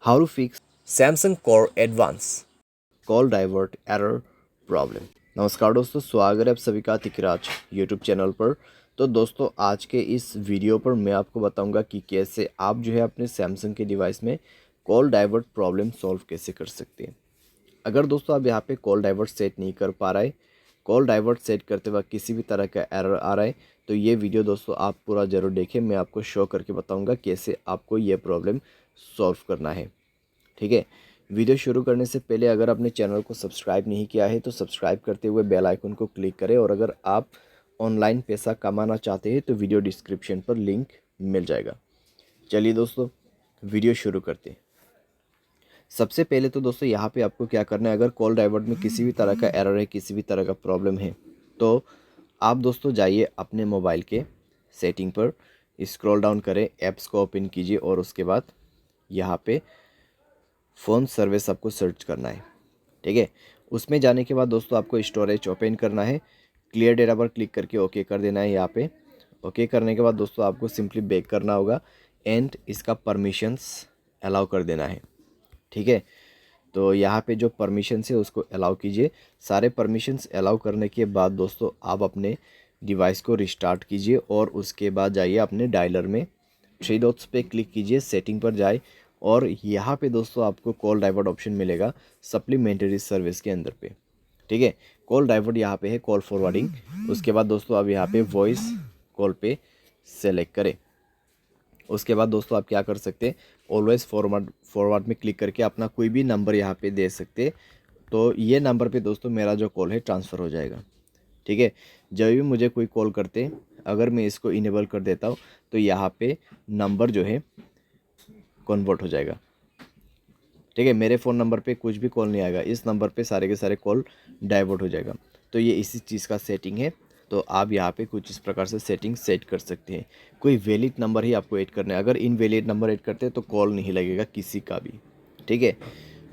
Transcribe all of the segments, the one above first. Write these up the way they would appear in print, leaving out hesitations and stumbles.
How to fix Samsung Core Advance Call Divert Error Problem। नमस्कार दोस्तों, स्वागत है आप सभी का तिकराज यूट्यूब चैनल पर। तो दोस्तों, आज के इस वीडियो पर मैं आपको बताऊंगा कि कैसे आप जो है अपने सैमसंग के डिवाइस में कॉल डाइवर्ट प्रॉब्लम सॉल्व कैसे कर सकते हैं। अगर दोस्तों आप यहाँ पे कॉल डाइवर्ट सेट नहीं कर पा रहे, कॉल डाइवर्ट सेट करते वक्त किसी भी तरह का एरर आ रहा है, तो ये वीडियो दोस्तों आप पूरा ज़रूर देखें। मैं आपको शो करके बताऊंगा कैसे आपको ये प्रॉब्लम सॉल्व करना है। ठीक है, वीडियो शुरू करने से पहले अगर आपने चैनल को सब्सक्राइब नहीं किया है तो सब्सक्राइब करते हुए बेल आइकन को क्लिक करें, और अगर आप ऑनलाइन पैसा कमाना चाहते हैं तो वीडियो डिस्क्रिप्शन पर लिंक मिल जाएगा। चलिए दोस्तों, वीडियो शुरू करते हैं। सबसे पहले तो दोस्तों यहाँ पे आपको क्या करना है, अगर कॉल डाइवर्ट में किसी भी तरह का एरर है, किसी भी तरह का प्रॉब्लम है, तो आप दोस्तों जाइए अपने मोबाइल के सेटिंग पर, स्क्रॉल डाउन करें, ऐप्स को ओपन कीजिए और उसके बाद यहाँ पे फ़ोन सर्विस आपको सर्च करना है। ठीक है, उसमें जाने के बाद दोस्तों आपको स्टोरेज ओपन करना है, क्लियर डेटा पर क्लिक करके ओके कर देना है। यहाँ पे ओके करने के बाद दोस्तों आपको सिंपली बैक करना होगा एंड इसका परमिशंस अलाउ कर देना है। ठीक है, तो यहाँ पे जो परमिशंस है उसको अलाउ कीजिए। सारे परमिशंस अलाउ करने के बाद दोस्तों आप अपने डिवाइस को रिस्टार्ट कीजिए और उसके बाद जाइए अपने डायलर में, थ्री डॉट्स पे क्लिक कीजिए, सेटिंग पर जाए और यहाँ पे दोस्तों आपको कॉल डाइवर्ट ऑप्शन मिलेगा सप्लीमेंट्री सर्विस के अंदर पे। ठीक है, कॉल डाइवर्ट यहाँ पे है कॉल फॉरवर्डिंग। उसके बाद दोस्तों आप यहाँ पे वॉइस कॉल पे सेलेक्ट करें। उसके बाद दोस्तों आप क्या कर सकते हैं, ऑलवेज फॉरवर्ड में क्लिक करके अपना कोई भी नंबर यहाँ पे दे सकते, तो ये नंबर पे दोस्तों मेरा जो कॉल है ट्रांसफ़र हो जाएगा। ठीक है, जब भी मुझे कोई कॉल करते, अगर मैं इसको इनेबल कर देता हूँ तो यहाँ पे नंबर जो है कन्वर्ट हो जाएगा। ठीक है, मेरे फ़ोन नंबर पे कुछ भी कॉल नहीं आएगा, इस नंबर पे सारे के सारे कॉल डाइवर्ट हो जाएगा। तो ये इसी चीज़ का सेटिंग है। तो आप यहाँ पे कुछ इस प्रकार से सेटिंग सेट कर सकते हैं। कोई वैलिड नंबर ही आपको ऐड करना है, अगर इनवैलिड नंबर ऐड करते हैं तो कॉल नहीं लगेगा किसी का भी। ठीक है,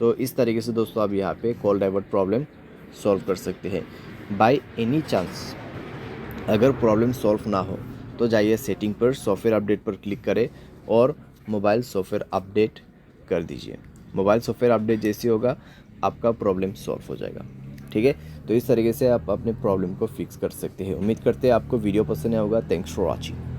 तो इस तरीके से दोस्तों आप यहाँ पे कॉल डाइवर्ट प्रॉब्लम सॉल्व कर सकते हैं। बाय एनी चांस अगर प्रॉब्लम सॉल्व ना हो तो जाइए सेटिंग पर, सॉफ्टवेयर अपडेट पर क्लिक करें और मोबाइल सॉफ्टवेयर अपडेट कर दीजिए। मोबाइल सॉफ्टवेयर अपडेट जैसे होगा आपका प्रॉब्लम सॉल्व हो जाएगा। ठीक है, तो इस तरीके से आप अपने प्रॉब्लम को फिक्स कर सकते हैं। उम्मीद करते हैं आपको वीडियो पसंद आया होगा। Thanks for watching.